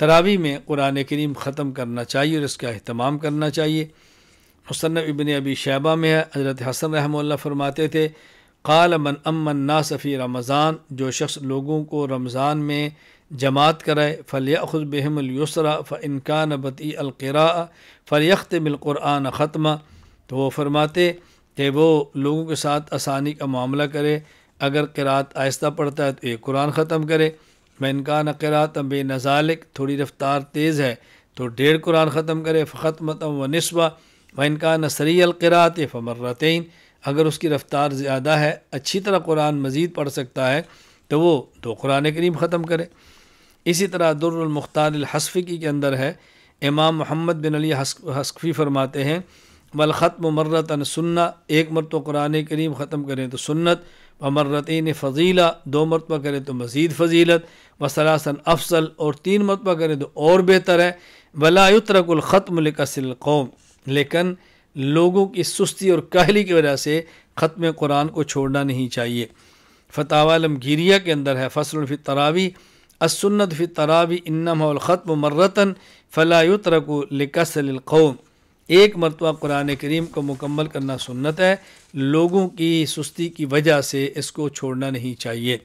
تراویح میں قرآن کریم ختم کرنا چاہیے اور اس کا اہتمام کرنا چاہیے۔ مصنف ابن ابی شیبہ میں ہے، حضرت حسن رحمہ اللہ فرماتے تھے قال من اما الناس فی رمضان، جو شخص لوگوں کو رمضان میں جماعت کرائے فلیأخذ بہم الیسرا فإن کان بطیء القراءۃ فلیختم القرآن ختمہ، تو وہ فرماتے کہ وہ لوگوں کے ساتھ آسانی کا معاملہ کرے، اگر قرأت آہستہ پڑھتا ہے تو ایک قرآن ختم کرے، وإن کان قراءۃ بین ذلک، تھوڑی رفتار تیز ہے تو 1.5 قرآن ختم کرے، فختمۃ ونصفہ، وإن کان سریع القراءۃ فمرتین، اگر اس کی رفتار زیادہ ہے، اچھی طرح قرآن مزید پڑھ سکتا ہے تو وہ 2 قرآن کریم ختم کرے۔ اسی طرح در المختار الحصفی کے اندر ہے، امام محمد بن علی حصفی فرماتے ہیں والختم مرتن سنہ، ایک مرتبہ قرآن کریم ختم کریں تو سنت، ومرتین فضیلہ، 2 مرتبہ کریں تو مزید فضیلت، وثلاثا افضل، اور 3 مرتبہ کریں تو اور بہتر ہے، ولا یترک الختم لکسل القوم، لیکن لوگوں کی سستی اور کاہلی کی وجہ سے ختم قرآن کو چھوڑنا نہیں چاہیے۔ فتاوی علمگیریہ کے اندر ہے فصل فی التراویح السنت فی التراویح انما الختم مرتن فلا یترک لکسل القوم، ایک مرتبہ قرآن کریم کو مکمل کرنا سنت ہے، لوگوں کی سستی کی وجہ سے اس کو چھوڑنا نہیں چاہیے۔